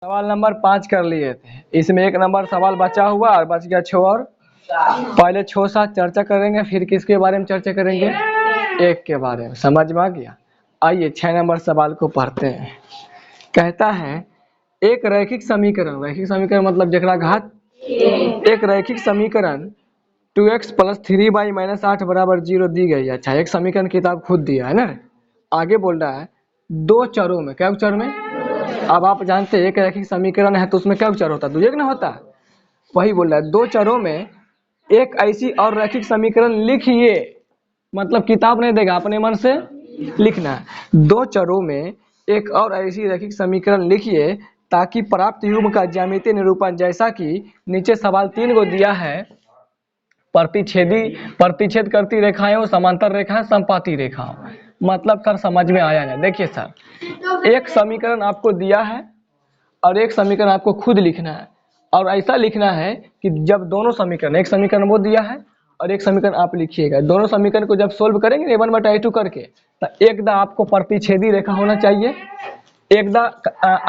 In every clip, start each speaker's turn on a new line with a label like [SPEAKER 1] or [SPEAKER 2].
[SPEAKER 1] सवाल नंबर 5 कर लिए थे। इसमें एक नंबर सवाल बचा हुआ और बच गया 6 और। पहले 6-7 चर्चा करेंगे, फिर किसके बारे में चर्चा करेंगे? एक के बारे में। समझ में आ गया? आइए 6 नंबर सवाल को पढ़ते हैं। कहता है एक रैखिक समीकरण मतलब जकरा घात, एक रैखिक समीकरण 2x + 3y - 8 = 0 दी गई है। अच्छा, एक समीकरण किताब खुद दिया है ना। आगे बोल रहा है दो चरों में, क्या चर में? अब आप जानते हैं एक रैखिक समीकरण है तो उसमें क्या चर होता है? दो एक ना होता है। वही बोल रहा है दो चरों में एक ऐसी और रैखिक समीकरण लिखिए। मतलब किताब नहीं देगा, अपने मन से लिखना है। दो चरों में एक और ऐसी रैखिक समीकरण लिखिए ताकि प्राप्त युग्म का ज्यामितीय निरूपण, जैसा कि नीचे सवाल 3 को दिया है, प्रतिच्छेद करती रेखाएं और समांतर रेखाएं संपाती रेखाओं। मतलब सर समझ में आया ना? देखिए सर, एक समीकरण आपको दिया है और एक समीकरण आपको खुद लिखना है, और ऐसा लिखना है कि जब दोनों समीकरण, एक समीकरण वो दिया है और एक समीकरण आप लिखिएगा, दोनों समीकरण को जब सोल्व करेंगे a1/a2 करके, तो एकदा आपको प्रतिच्छेदी रेखा होना चाहिए, एकदा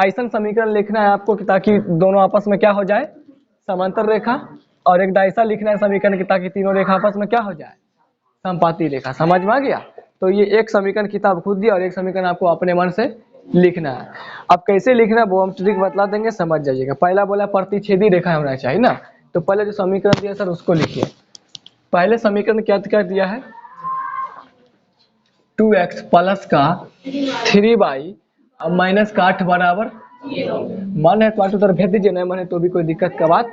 [SPEAKER 1] ऐसा समीकरण लिखना है आपको ताकि दोनों आपस में क्या हो जाए? समांतर रेखा। और एकदा ऐसा लिखना है समीकरण की ताकि तीनों रेखा आपस में क्या हो जाए? संपाती रेखा। समझ में आ गया? तो ये एक समीकरण किताब खुद दिया और एक समीकरण आपको अपने मन से लिखना है। अब कैसे लिखना है वो हम ट्रिक बतला देंगे, समझ जाइएगा। पहला बोला प्रतिच्छेदी रेखा होना चाहिए ना, तो पहले जो समीकरण दिया सर उसको लिखिए। पहले समीकरण क्या क्या दिया है? 2x प्लस का 3y और माइनस का 8 बराबर, मन है तो 8 उधर भेज दीजिए, नहीं मन है तो भी कोई दिक्कत का बात।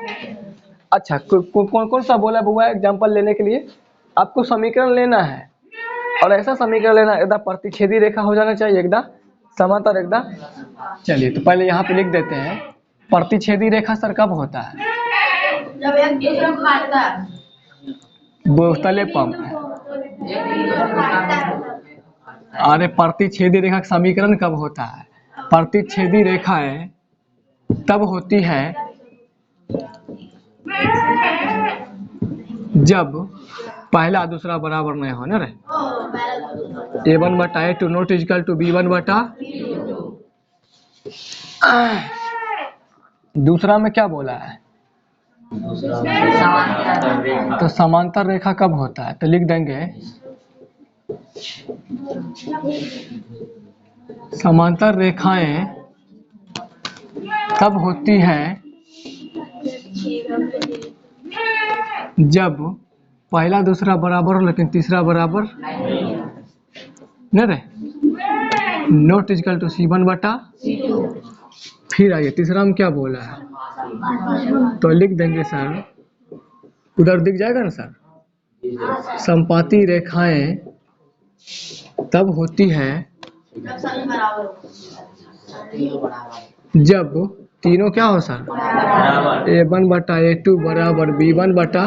[SPEAKER 1] अच्छा, कौन सा बोला बुआ एग्जाम्पल लेने के लिए? आपको समीकरण लेना है और ऐसा समीकरण लेना एकदम प्रतिच्छेदी रेखा हो जाना चाहिए, एकदम समांतर एकदम। चलिए तो पहले यहाँ पे लिख देते हैं प्रतिच्छेदी रेखा सर कब होता है?
[SPEAKER 2] जब एक दूसरे को काटता है।
[SPEAKER 1] बोतले पंप है। अरे प्रतिच्छेदी रेखा का समीकरण कब होता है? प्रतिच्छेदी रेखाएं तब होती है जब पहला दूसरा बराबर नहीं हो ना रे। a1/a2 not equal to b1/। दूसरा में क्या बोला है? तो समांतर रेखा कब होता है? तो लिख देंगे समांतर रेखाएं तब होती है जब पहला दूसरा बराबर हो लेकिन तीसरा बराबर नहीं रे। Not equal to c1/। फिर आइए तीसरा में क्या बोला है? तो लिख देंगे सर, उधर दिख जाएगा ना सर, संपाती रेखाएं तब होती है जब तीनों क्या हो सर? a1/a2 बराबर b1/।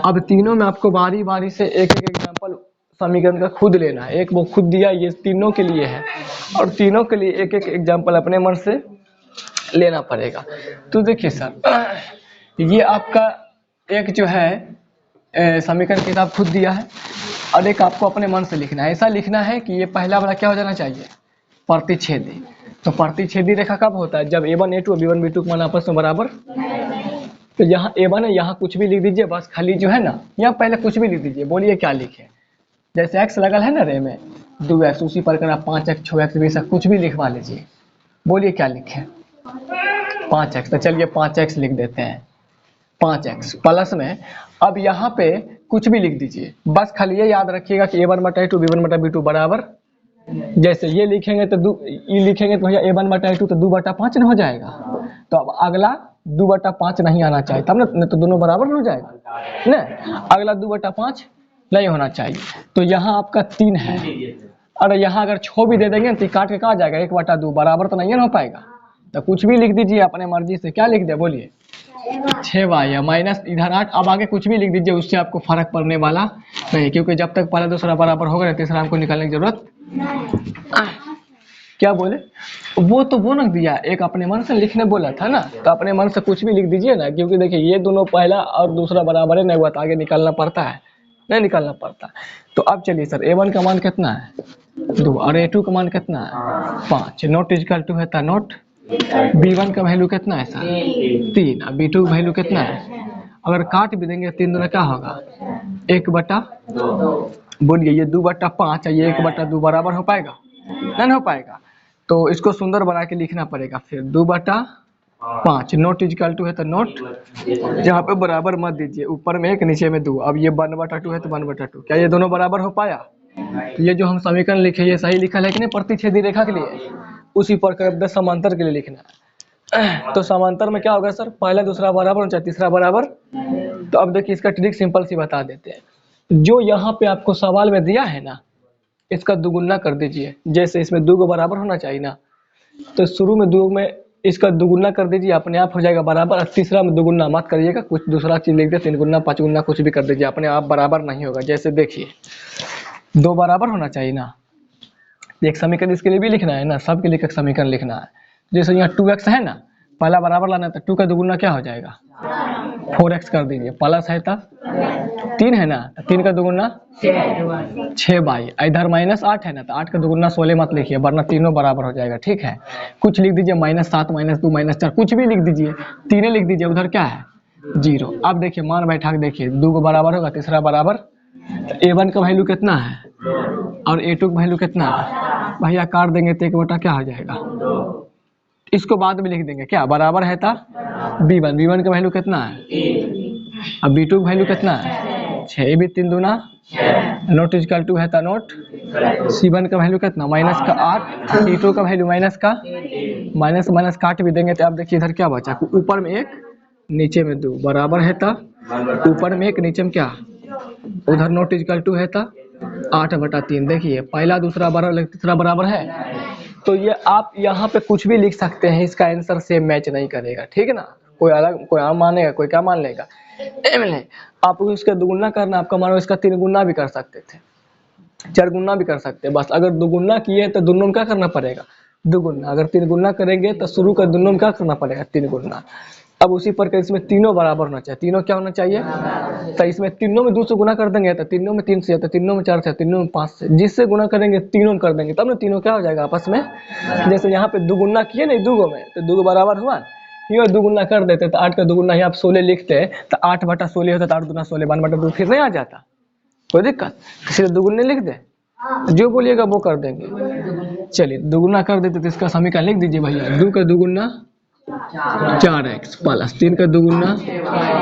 [SPEAKER 1] अब तीनों में आपको बारी बारी से एक एक एग्जाम्पल समीकरण का खुद लेना है। एक वो खुद दिया, ये तीनों के लिए है, और तीनों के लिए एक एक एग्जाम्पल अपने मन से लेना पड़ेगा। तो देखिए सर, ये आपका एक जो है समीकरण किताब खुद दिया है और एक आपको अपने मन से लिखना है। ऐसा लिखना है कि ये पहला वाला क्या हो जाना चाहिए? प्रतिच्छेदी। तो प्रतिच्छेदी रेखा कब होता है? जब a1a2 और b1b2 का मान आपस में बराबर। तो यहाँ a1 है, यहाँ कुछ भी लिख दीजिए, बस खाली जो है ना यहाँ पहले कुछ भी लिख दीजिए। बोलिए क्या लिखे? जैसे x लगल है ना रे में 2x, उसी प्रकार आप 5x 6x 20 कुछ भी लिखवा लीजिए। बोलिए क्या लिखे? 5x। तो चलिए 5x लिख देते हैं। 5x प्लस में अब यहाँ पे कुछ भी लिख दीजिए, बस खाली ये याद रखिएगा कि a1/a2 b1/b2 बराबर। जैसे ये लिखेंगे तो ये लिखेंगे तो भैया a1/a2 तो 2/5 न हो जाएगा। तो अब अगला 2/5 नहीं आना चाहिए, तब ना तो दोनों बराबर हो जाएगा ना। अगला 2/5 नहीं होना चाहिए। तो यहाँ आपका 3 है, और यहाँ अगर 6 भी दे देंगे तो काट के कहा जाएगा 1/2 बराबर तो नहीं हो पाएगा। तो कुछ भी लिख दीजिए अपने मर्जी से। क्या लिख दे बोलिए? 6y माइनस इधर 8। अब आगे कुछ भी लिख दीजिए, उससे आपको फर्क पड़ने वाला नहीं, क्योंकि जब तक पहला दूसरा बराबर होगा तीसरा हमको निकालने की जरूरत। क्या बोले? वो तो वो न दिया, एक अपने मन से लिखने बोला था ना, तो अपने मन से कुछ भी लिख दीजिए ना, क्योंकि देखिए ये दोनों पहला और दूसरा बराबर है, नहीं हुआ तो आगे निकालना पड़ता है, नहीं निकालना पड़ता। तो अब चलिए सर a1 का मान कितना है? 2 और a2 का मान कितना है 5, नॉट इजकल टू है था नॉट, b1 का वैल्यू कितना है सर 3, और b2 का वैल्यू कितना है, अगर काट भी देंगे 3 दूना क्या होगा 1/2, बोलिए ये 2/5 और ये 1/2 बराबर हो पाएगा, नहीं हो पाएगा। तो इसको सुंदर बना के लिखना पड़ेगा फिर 2/5, नोट इजकल टू है तो नोट, जहाँ पे बराबर मत दीजिए, ऊपर में 1 नीचे में 2, अब ये 1/2 है तो 1/2, क्या ये दोनों बराबर हो पाया। तो ये जो हम समीकरण लिखे ये सही लिखा है कि नहीं प्रतिच्छेदी रेखा के लिए, उसी प्रकार समांतर के लिए लिखना है। तो समांतर में क्या होगा सर, पहला दूसरा बराबर और तीसरा बराबर। तो अब देखिए इसका ट्रिक सिंपल सी बता देते हैं, जो यहाँ पे आपको सवाल में दिया है ना इसका दुगुना कर दीजिए, जैसे इसमें 2 को बराबर होना चाहिए ना, तो शुरू में 2 में इसका दुगुना कर दीजिए, अपने आप हो जाएगा बराबर, और तीसरा में दुगुना मत करिएगा, कुछ दूसरा चीज लिख दे 3 गुना 5 गुना कुछ भी कर दीजिए, अपने आप बराबर नहीं होगा। जैसे देखिए 2 बराबर होना चाहिए ना, एक समीकरण इसके लिए भी लिखना है ना, सबके लिए एक समीकरण लिखना है। जैसे यहाँ 2x है ना, पहला बराबर लाना तो 2 का दुगुना क्या हो जाएगा 4x कर दीजिए, प्लस है तब 3 है ना, 3 का दुगुना 6/, इधर -8 है ना, तो 8 का दुगुना 16 मत लिखिए वरना तीनों बराबर हो जाएगा, ठीक है। कुछ लिख दीजिए -7 -2 -4 कुछ भी लिख दीजिए, 3 लिख दीजिए, उधर क्या है 0। अब देखिए मान बैठा के देखिए 2 को बराबर होगा, तीसरा बराबर, तो a1 का वैल्यू कितना है और a2 का वैल्यू कितना है, भैया काट देंगे तो 1/, क्या हो जाएगा, इसको बाद में लिख देंगे, क्या बराबर है था b1 का वैल्यू कितना है, अब b2 का वैल्यू कितना है 6, भी 3 दूना, नोट इजकल टू है था नोट, c1 का वैल्यू कितना -8, c2 का वैल्यू माइनस काट भी देंगे तो आप देखिए इधर क्या बचा, ऊपर में 1 नीचे में 2 बराबर है था, ऊपर में 1 नीचे में क्या, उधर नोट इजकल टू है था 8/3। देखिए पहला दूसरा बराबर तीसरा बराबर है, तो ये आप यहाँ पे कुछ भी लिख सकते हैं, इसका आंसर सेम मैच नहीं करेगा, ठीक है ना, कोई अलग कोई आम मानेगा कोई क्या मान लेगा, आपको इसका दुगुना करना, आपका मानो इसका 3 गुना भी कर सकते थे, 4 गुना भी कर सकते हैं, बस अगर दुगुना किए तो दोनों में क्या करना पड़ेगा दुगुना, अगर 3 गुना करेंगे तो शुरू का दोनों में क्या करना पड़ेगा 3 गुना। अब उसी प्रकार इसमें तीनों बराबर होना चाहिए, तीनों क्या होना चाहिए, तो इसमें तीनों में 2 से गुना कर देंगे तो तीनों में 3 से, तो तीनों में 4 से, तीनों में 5 से, जिससे गुना करेंगे तीनों में कर देंगे, तब ना तीनों क्या हो जाएगा आपस में। जैसे यहाँ पे दुगुना किए नहीं 2 में, तो 2 बराबर हुआ, ये दुगुना कर देते तो 8 का दुगुना ही आप 16 लिखते तो 8/16 होता, तो 8 दूना 16, 1/2 फिर नहीं आ जाता, कोई दिक्कत, सिर्फ दुगुने लिख दे, जो बोलिएगा वो कर देंगे। चलिए दुगुना कर देते तो इसका समीकरण लिख दीजिए भैया, 2 का दुगुना 4x प्लस 3 का दुगुना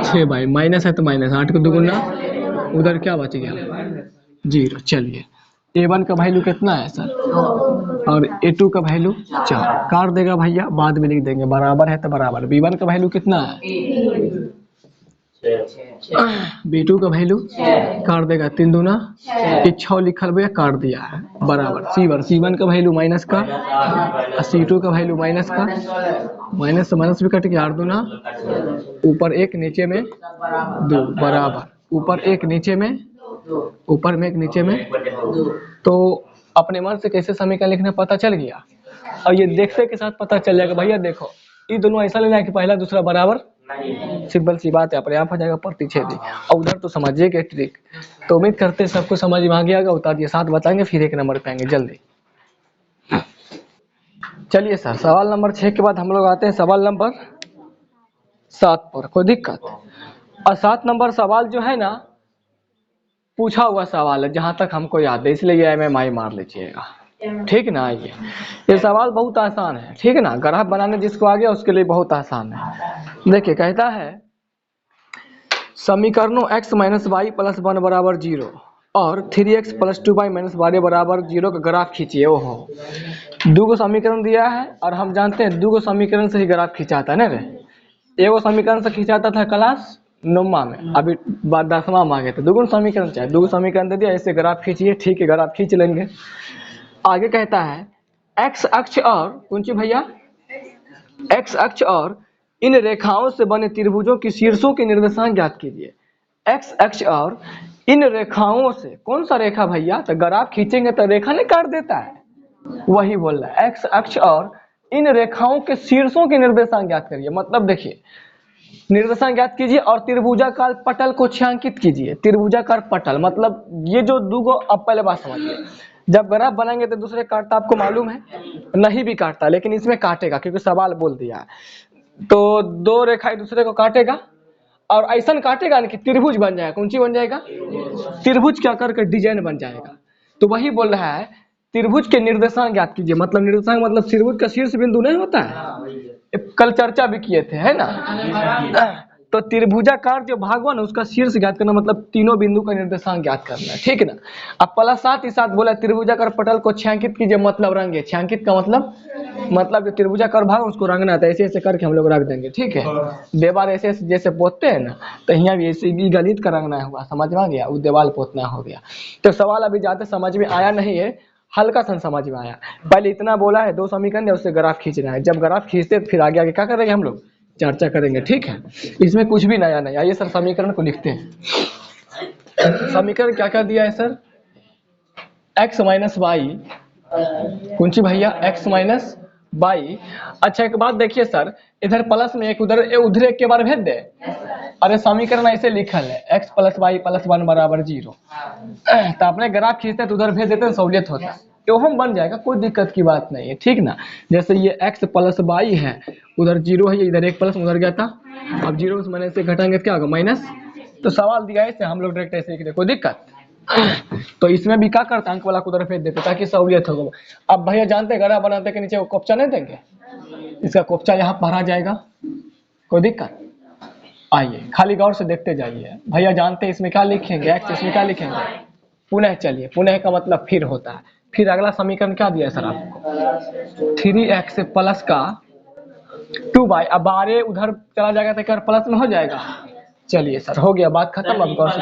[SPEAKER 1] 6/, माइनस है तो माइनस, 8 का दुगुना, उधर क्या बच गया 0। चलिए a1 का वैल्यू कितना है सर और a2 का वैल्यू 4, काट देगा भैया बाद में लिख देंगे, बराबर है तो बराबर, b1 का वैल्यू कितना है b2 का वैल्यू काट देगा 3 दूना 6 लिखल भैया काट दिया है, बराबर c1 का वैल्यू माइनस का, c2 का वैल्यू माइनस का, माइनस से माइनस भी कट गया, 8 दूना ऊपर 1 नीचे में 2 बराबर, ऊपर 1 नीचे में, ऊपर में 1 नीचे में। तो अपने मन से कैसे समीकरण लिखना पता चल गया, और ये देखते के साथ पता चल जाएगा भैया, देखो ये दोनों ऐसा लेना है कि पहला दूसरा बराबर, सिंपल सी बात है, अपने आप हो जाएगा प्रतिच्छेदी। और उधर तो समझिए ट्रिक, तो उम्मीद करते हैं सबको समझ में आ गया होगा, उतारिए 7 बताएंगे फिर 1 नंबर पे आएंगे जल्दी। चलिए सर सवाल नंबर 6 के बाद हम लोग आते हैं सवाल नंबर 7 पर, कोई दिक्कत। और 7 नंबर सवाल जो है ना पूछा हुआ सवाल है जहां तक हमको याद है, इसलिए ये MMI मार लीजिएगा, ठीक ना। ये सवाल बहुत आसान है, ठीक है ना, ग्राफ बनाने जिसको आ गया उसके लिए बहुत आसान है। देखिए कहता है समीकरणों x - y + 1 = 0 और 3x + 2y - y = 0 का ग्राफ खींचिए। ओहो 2 को समीकरण दिया है और हम जानते हैं 2 को समीकरण से ही ग्राफ खींचाता है ना रे, एगो समीकरण से खींचाता था क्लास 9वां में, अभी 10वां में आ गए, तो 2 समीकरण चाहिए, 2 समीकरण दे दिया, ऐसे ग्राफ खींचिए, ठीक है ग्राफ खींच लेंगे। आगे कहता है x अक्ष और कौन सी भैया, x अक्ष और इन रेखाओं से बने त्रिभुजों की शीर्षों के निर्देशांक ज्ञात कीजिए। x अक्ष और इन रेखाओं से, कौन सा रेखा भैया, तो ग्राफ खींचेंगे तो रेखा नहीं काट देता है, वही बोल रहा है x अक्ष और इन रेखाओं के शीर्षों के निर्देशांक ज्ञात करिए। मतलब देखिए निर्देशांक ज्ञात कीजिए और त्रिभुजाकार पटल को छायांकित कीजिए। त्रिभुजाकार पटल मतलब ये जो 2 गो, अब पहले बात समझिए, जब ग्राफ बनाएंगे तो दूसरे काटता, आपको मालूम है, नहीं भी काटता, लेकिन इसमें काटेगा क्योंकि सवाल बोल दिया है। तो दो रेखा एक दूसरे को काटेगा और ऐसा काटेगा ना कि त्रिभुज बन जाएगा। कौन सी बन जाएगा? त्रिभुज के आकार का डिजाइन बन जाएगा। तो वही बोल रहा है त्रिभुज के निर्देशांक ज्ञात कीजिए। मतलब निर्देशांक मतलब त्रिभुज का शीर्ष बिंदु नहीं होता है, कल चर्चा भी किए थे, है ना। तो त्रिभुजाकार जो भाग हुआ ना उसका शीर्ष ज्ञात करना, मतलब तीनों बिंदु का निर्देशांक ज्ञात करना है, ठीक है ना। अब प्लस साथ ही साथ बोला त्रिभुजाकार पटल को छायांकित कीजिए, मतलब रंगे। छायांकित का मतलब जो त्रिभुजाकार भाग उसको रंगना था, ऐसे ऐसे करके हम लोग रख देंगे, ठीक है। दीवार ऐसे ऐसे जैसे पोतते हैं ना, तो यहाँ भी ऐसे भी गणित का रंगना हुआ, समझ में आ गया, वो दीवार पोतना हो गया। तो सवाल अभी ज्यादा समझ में आया नहीं है, हल्का सा समझ में आया। पहले इतना बोला है, दो समीकरण है, उससे ग्राफ खींचना है। जब ग्राफ खींचते फिर आगे आगे क्या करेंगे हम लोग, चर्चा करेंगे, ठीक है। इसमें कुछ भी नया नहीं। आइए सर समीकरण को लिखते हैं। समीकरण क्या क्या दिया है सर? x माइनस वाई, कौन सी भैया, x माइनस वाई। अच्छा एक बात देखिए सर, इधर प्लस में एक, उधर एक के बार भेज दे। अरे समीकरण ऐसे लिखल है x प्लस वाई प्लस 1 बराबर 0। तो अपने ग्राफ खींचते तो उधर भेज देते हैं, सहूलियत होता, तो हम बन जाएगा, कोई दिक्कत की बात नहीं है, ठीक ना। जैसे ये x प्लस वाई है, उधर 0 है, इधर एक प्लस उधर गया था। अब 0 से माइनस से घटाएंगे तो क्या होगा, माइनस। तो सवाल दिया है, हम लोग डायरेक्ट ऐसे लिख दे, कोई दिक्कत। तो इसमें भी क्या करता है, अंक वाला को उधर भेज देते ताकि सहूलियत हो। अब भैया जानते हैं ग्राफ बनाते के नीचे वो कोफ्चा नहीं देंगे, इसका कोफ्चा यहाँ भरा जाएगा, कोई दिक्कत। आइए खाली गौर से देखते जाइए। भैया जानते हैं इसमें क्या लिखेंगे, एक्स, इसमें क्या लिखेंगे, पुनः। चलिए पुनः का मतलब फिर होता है। फिर अगला समीकरण क्या दिया है सर आपको, 3x प्लस का 2y। अब बारे उधर चला जाएगा तो क्या प्लस में हो जाएगा। चलिए सर हो गया, बात खत्म। अब गौर से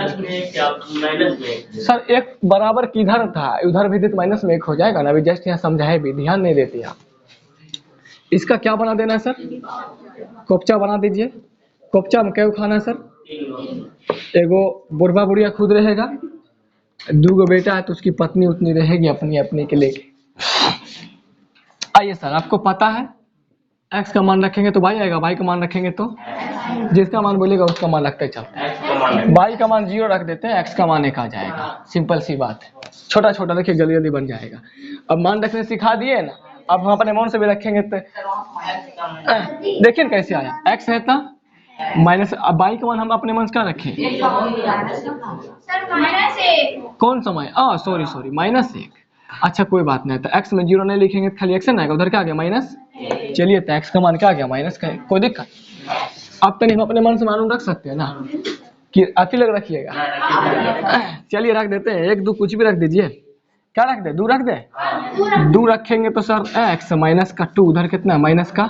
[SPEAKER 1] सर एक बराबर किधर था, उधर भी तो माइनस में एक हो जाएगा ना। अभी जस्ट यहाँ समझाए भी, ध्यान नहीं देते आप। इसका क्या बना देना है सर, कोफ्चा बना दीजिए। कोफ्चा में क्या खाना है सर, एगो बुढ़वा बुढ़िया खुद रहेगा, दूगो बेटा है तो उसकी पत्नी उतनी रहेगी अपनी अपनी के लेके। आइए सर आपको पता है x का मान रखेंगे तो y आएगा, y का मान रखेंगे तो जिसका मान बोलेगा उसका मान रखते चलते हैं। y का मान 0 रख देते हैं, x का मान 1 आ जाएगा, सिंपल सी बात है। छोटा छोटा देखिए जल्दी जल्दी बन जाएगा। अब मान रखने सिखा दिए ना, अब हम अपने मन से भी रखेंगे तो देखिए कैसे आया, x है था माइनस। अब y का मान हम अपने मन से क्या रखें, कौन सा माइनस, सॉरी -1। अच्छा कोई बात नहीं, तो x में 0 नहीं लिखेंगे तो खाली x ना आएगा, उधर क्या आ गया माइनस। चलिए तो x का मान क्या आ गया, माइनस का, कोई दिक्कत। अब तक हम अपने मन से मालूम रख सकते हैं ना, कि अति लग रखिएगा। चलिए रख देते हैं, 1 2 कुछ भी रख दीजिए। क्या रख दे, 2 रख दे, 2 रखेंगे तो सर x माइनस का 2, उधर कितना माइनस का।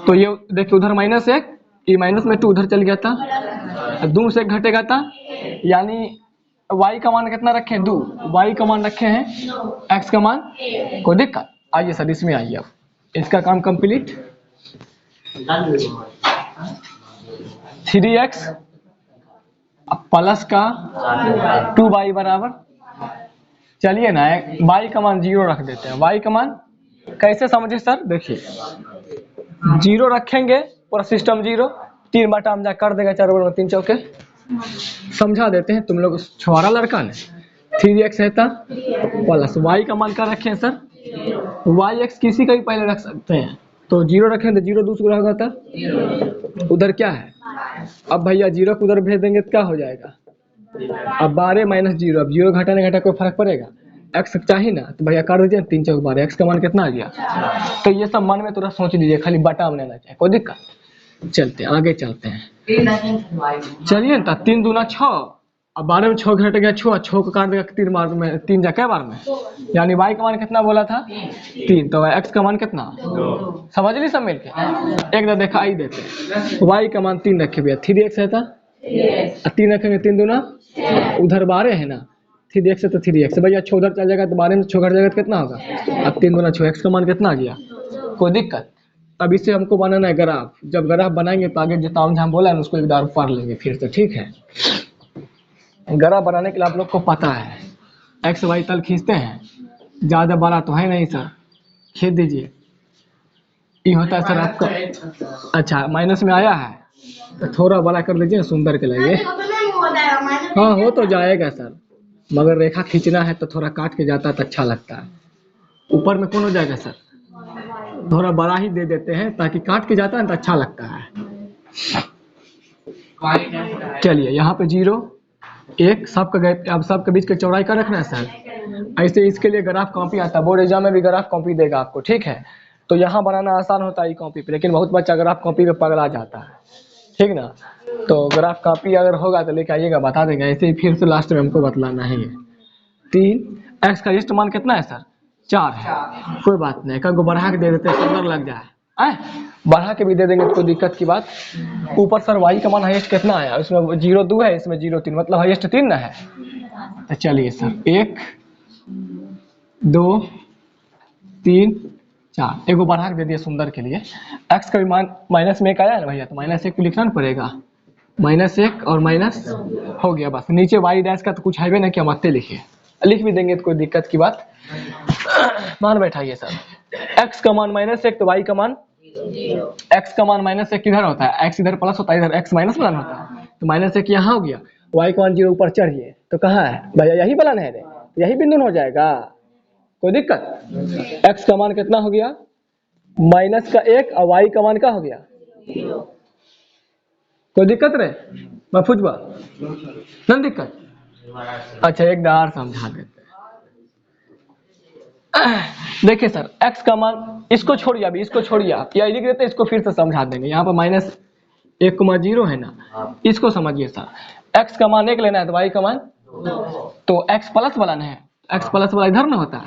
[SPEAKER 1] तो ये देखिए उधर -1, ये माइनस में 2 उधर चल गया था, 2 से घटेगा था, यानी y का मान कितना रखे हैं, 2। y का मान रखे हैं, x का मान, कोई दिक्कत। आइए सर इसमें आइए, अब इसका काम कंप्लीट। 3x प्लस का 2y बराबर, चलिए ना y का मान 0 रख देते हैं। y का मान कैसे समझे सर, देखिए 0 रखेंगे, पूरा सिस्टम 0, 3 बटा हम जा कर देगा, 4 बटा 3 चौके। समझा देते हैं, तुम लोग छुआरा लड़का ने। 3x है था प्लस y का मान क्या रखें सर, yx किसी का भी पहले रख सकते हैं, तो 0 रखें तो 0 दूसरा होगा था, उधर क्या है। अब भैया 0 को उधर भेज देंगे तो क्या हो जाएगा, अब 12 माइनस 0, अब 0 घटाने घटा कोई फर्क पड़ेगा, x चाहिए ना, तो भैया कर दीजिए 3 चौक 12, x का मान कितना आ गया। तो ये सब मन में थोड़ा सोच लीजिए, खाली बटा में लेना चाहिए, कोई दिक्कत। चलते हैं आगे चलते हैं, चलिए ना। 3 दूना 6, अब 12 में 6 घट गया, 6 को काट देगा 3 बार में, 3 जा कै बार में, यानी y का मान कितना बोला था 3, तो x का मान कितना, समझ ली सब मिलके। एक दिखाई देते, y का मान 3 रखे भैया, 3x है था, 3 रखेंगे, 3 दूना, उधर 12 है ना, 3x है तो 3x भैया, 6 उधर चल जाएगा तो 12 में 6 घट जाएगा तो कितना होगा, अब 3 दूना 6, x का मान कितना आ गया, कोई दिक्कत। अब इससे हमको बनाना है ग्राफ, जब ग्राफ बनाएंगे तो आगे जो ताम झाम बोला है उसको एक बार पढ़ लेंगे फिर से, ठीक है। ग्राफ बनाने के लिए आप लोग को पता है एक्स वाई तल खींचते हैं, ज़्यादा बड़ा तो है नहीं सर, खींच दीजिए। ये होता है सर आपका, अच्छा माइनस में आया है तो थोड़ा बड़ा कर लीजिए, सुंदर के लगे। हाँ हो तो जाएगा सर, मगर रेखा खींचना है तो थोड़ा काट के जाता तो अच्छा लगता है। ऊपर में कौन हो जाएगा सर? थोड़ा बड़ा ही दे देते हैं ताकि काट के जाता है तो अच्छा लगता है। चलिए यहाँ पे 0 1 सबका अब सबके बीच का चौड़ाई का रखना है सर। ऐसे इसके लिए ग्राफ कॉपी आता है, बोर्ड एग्जाम में भी ग्राफ कॉपी देगा आपको, ठीक है। तो यहाँ बनाना आसान होता है कॉपी पे, लेकिन बहुत बच्चा ग्राफ कॉपी पे पगला जाता है, ठीक ना। तो ग्राफ कॉपी अगर होगा तो लेके आइएगा, बता देंगे। ऐसे ही फिर से लास्ट में हमको बतलाना है। 3 x का इष्ट मान कितना है सर? 4 है। कोई बात नहीं, एक को बढ़ा के दे देते हैं, सुंदर लग जाए। बढ़ा के भी दे देंगे, कोई दिक्कत की बात। ऊपर सर y का मान हाईएस्ट कितना है? इसमें 0 2 है, इसमें 0 3, मतलब हाईएस्ट 3 ना है। तो चलिए सर 1 2 3 4 एगो बढ़ा के दे दिया सुंदर के लिए। x का भी मान माइनस में 1 आया है ना भैया, तो -1 को लिखना पड़ेगा। -1 और माइनस हो गया, बस। नीचे y डैश का तो कुछ है भी नहीं, क्या मत लिखिए, लिख भी देंगे तो कोई दिक्कत की बात। मान बैठाइए सर, x का मान -1 तो y का मान, x का मान -1 किधर होता है? x इधर प्लस होता है, इधर x माइनस बनाना होता है। तो -1 यहाँ हो गया, y का मान 0 ऊपर चढ़िए, तो कहाँ है भैया? यही बनाना है रे, यही बिंदु हो जाएगा, कोई दिक्कत। x का मान कितना हो गया? -1 और y का मान क्या हो गया? कोई दिक्कत रे महफूजबा? न दिक्कत। अच्छा एक बार समझा देते हैं। देखिए सर x का मान, इसको छोड़िए, अभी इसको छोड़िए आप, या लिख देते हैं, इसको फिर से समझा देंगे। यहाँ पर -1,0 है ना, इसको समझिए सर। x का मान 1 लेना है तो y का मान 2, तो x प्लस वाला है, x प्लस वाला इधर ना होता है।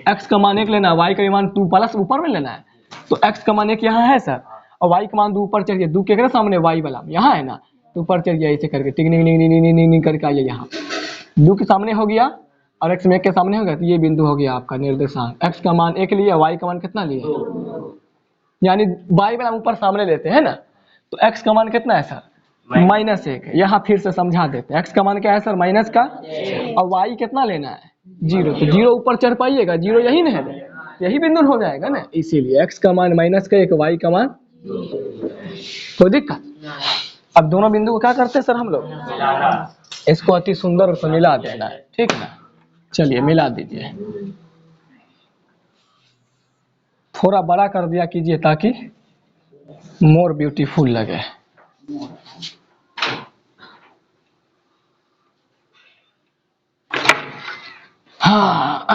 [SPEAKER 1] x का मान 1 लेना है, y का मान 2 प्लस ऊपर में लेना है। तो x का मान 1 यहाँ है सर, और y का मान 2 ऊपर चढ़िए, 2 के सामने y वाला यहाँ है ना, तो ऊपर चढ़िए ऐसे करके, टिक निक निक निक निक निक करके आइए। यहाँ 2 के सामने हो गया और x में 1 के सामने हो गया, तो ये बिंदु हो गया आपका निर्देशांक। x का मान 1 लिया, y का मान कितना लिया? 2, यानी y वाला ऊपर सामने लेते हैं ना, तो x का मान कितना है सर? -1। यहाँ फिर से समझा देते हैं, x का मान क्या है सर? माइनस का, और y कितना लेना है? 0। तो 0 ऊपर चढ़ पाइएगा, 0 यही ना है, यही बिंदु हो जाएगा ना, इसीलिए x का मान -1, y का मान। कोई दिक्कत? अब दोनों बिंदु को क्या करते हैं सर हम लोग? इसको अति सुंदर से मिला देना है, ठीक ना। चलिए मिला दीजिए, थोड़ा बड़ा कर दिया कीजिए ताकि मोर ब्यूटीफुल लगे। हाँ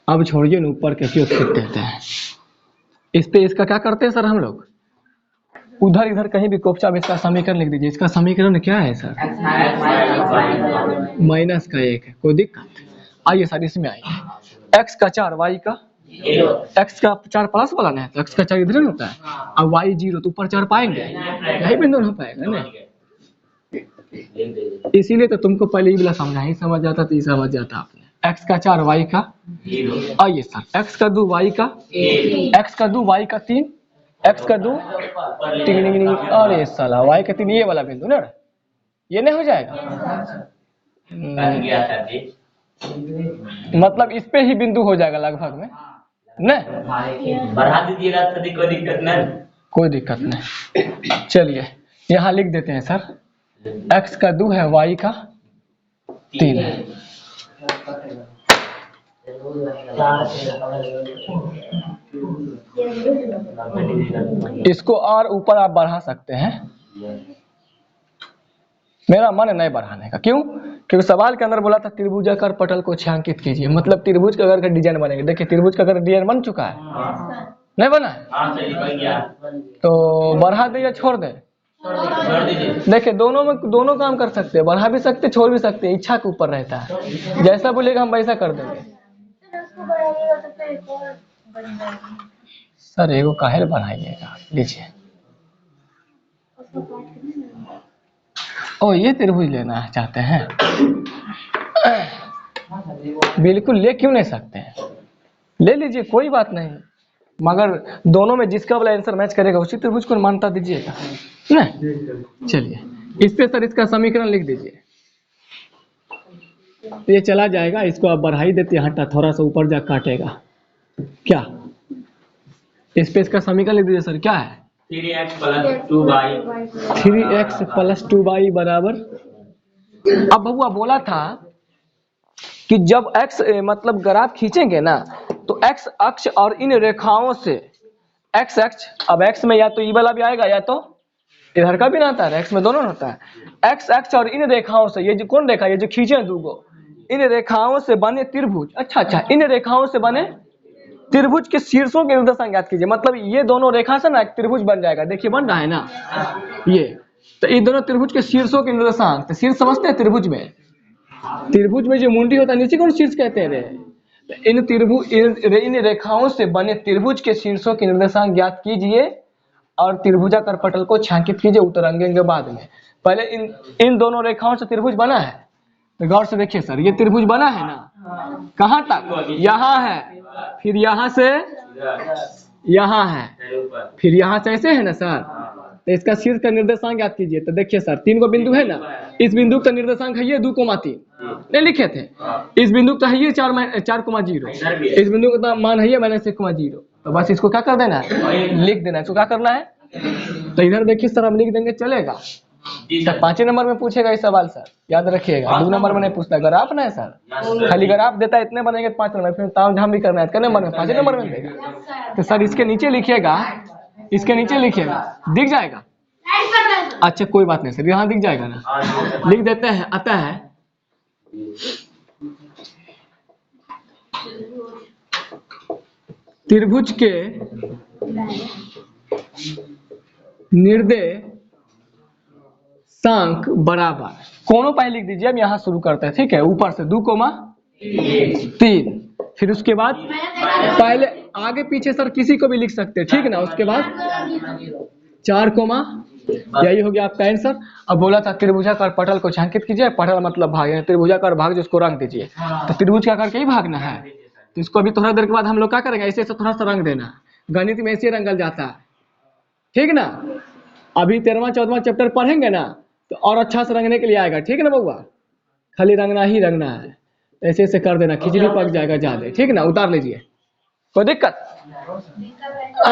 [SPEAKER 1] अब छोड़िए न, ऊपर कैसे खींच देते हैं। इस पे इसका क्या करते हैं सर हम लोग? उधर इधर कहीं भी कोफ्चा में इसका समीकरण लिख दीजिए। इसका समीकरण क्या है सर? -1 है, कोई दिक्कत? आइए सर इसमें आइए, x का 4 y का, x का 4 प्लस वाला ना है, तो x का 4 इधर होता है, और y 0, तो ऊपर चढ़ पाएंगे? यही बिंदु हो पाएगा ना, इसीलिए तो तुमको पहले ही वाला समझा, ही समझ जाता तो ये समझ जाता आपने। x का 4 y का 0, आइए सर x का 2 y का 1, x का 2 y का 3, x का 2 3, अरे साला y का 3, ये वाला बिंदु ना, ये नहीं हो जाएगा? मतलब इस पे ही बिंदु हो जाएगा लगभग में न, बढ़ा दीजिएगा तो कोई दिक्कत नहीं, कोई दिक्कत नहीं। चलिए यहाँ लिख देते हैं सर, x का 2 है, y का 3 है। इसको और ऊपर आप बढ़ा सकते हैं, मेरा मन है नहीं बढ़ाने का। क्यों? क्योंकि सवाल के अंदर बोला था त्रिभुजाकार पटल को छायांकित कीजिए, मतलब त्रिभुज का अगर डिजाइन बनेंगे। देखिए त्रिभुज का अगर डिजाइन बन चुका है, नहीं बना है? तो बढ़ा दे या छोड़ दे? देखिए दोनों में दोनों काम कर सकते हैं, बढ़ा भी सकते, छोड़ भी सकते हैं, इच्छा के ऊपर रहता है, जैसा बोलेगा हम वैसा कर देंगे। सर एगो काहे बढ़ाइएगा, लीजिए। ओ ये त्रिभुज लेना चाहते हैं? बिल्कुल ले क्यों नहीं सकते हैं, ले लीजिए, कोई बात नहीं, मगर दोनों में जिसका वाला आंसर मैच करेगा उसी त्रिभुज को मानता दीजिएगा ना। चलिए इस पे सर इसका समीकरण लिख दीजिए, ये चला जाएगा, इसको आप बढ़ाई देते हैं, हटा थोड़ा सा ऊपर जा काटेगा क्या। इस पे इसका समीकरण लिख दीजिए सर, क्या है? 3x + 2y बराबर, अब बबुआ बोला था कि जब x मतलब ग्राफ खींचेंगे ना तो x अक्ष और इन रेखाओं से x अक्ष, अब x में या तो ई वाला भी आएगा या तो इधर का भी ना आता है, x में दोनों होता है। x अक्ष और इन रेखाओं से, ये जो कौन रेखा, ये जो खींचे हैं दूगो, इन रेखाओं से बने त्रिभुज, अच्छा इन रेखाओं से बने त्रिभुज के शीर्षों के निर्देशांक ज्ञात कीजिए। मतलब ये दोनों रेखा से ना एक त्रिभुज बन जाएगा, देखिए बन रहा है ना ये, तो इन दोनों त्रिभुज के शीर्षों के निर्देशांक, तो शीर्ष समझते हैं त्रिभुज में जो मुंडी होता है नीचे कौन शीर्ष कहते हैं रे, तो इन रेखाओं से बने त्रिभुज के शीर्षों के निर्देशांक ज्ञात कीजिए और त्रिभुजाकार पटल को छांकित कीजिए उतरंगेंगे बाद में। पहले इन दोनों रेखाओं से त्रिभुज बना है, तो गौर से देखिए सर, ये त्रिभुज बना है ना, कहाँ तक, यहाँ है, फिर यहाँ से यहाँ है, फिर यहाँ से ऐसे है ना सर, तो इसका शीर्ष का निर्देशांक ज्ञात कीजिए। तो देखिए सर 3 को बिंदु है ना, इस बिंदु का निर्देशांक है ये 2,3 नहीं लिखे थे, इस बिंदु का है ये 4,0, इस बिंदु का मान है ये -1,0, तो बस इसको क्या कर देना है, लिख देना है। इसको क्या करना है, तो इधर देखिए सर हम लिख देंगे, चलेगा। सर 5 नंबर में पूछेगा ये सवाल सर, याद रखिएगा, 2 नंबर में नहीं पूछता, ग्राफ ना है सर, खाली ग्राफ देता है इतने बनेंगे 5 नंबर, फिर ताम झाम भी करना है कितने नंबर में, 5 नंबर में देगा। तो सर इसके नीचे लिखिएगा, इसके नीचे लिखिएगा, दिख जाएगा, अच्छा कोई बात नहीं सर, यहाँ दिख जाएगा ना, लिख देते हैं। अतः त्रिभुज के निर्देशांक बराबर, कोनों पहले लिख दीजिए, अब यहाँ शुरू करते हैं, ठीक है, ऊपर से 2,3, फिर उसके बाद पहले आगे पीछे सर किसी को भी लिख सकते हैं, ठीक है ना, उसके बाद 4, यही हो गया आपका आंसर। अब बोला था त्रिभुजाकार पटल को छांकित कीजिए, पटल मतलब भाग, त्रिभुजाकार भाग जिसको रंग दीजिए, तो त्रिभुज का आकार क्या ही भागना है, तो इसको अभी थोड़ा देर के बाद हम लोग क्या करेंगे, ऐसे थोड़ा सा रंग देना, गणित में ऐसे रंगल जाता है, ठीक ना। अभी 13वां 14वां चैप्टर पढ़ेंगे ना तो और अच्छा से रंगने के लिए आएगा, ठीक है ना बउआ, खाली रंगना ही रंगना है, ऐसे ऐसे कर देना, खिचड़ी पक जाएगा ज्यादा, ठीक ना, उतार लीजिए, कोई दिक्कत।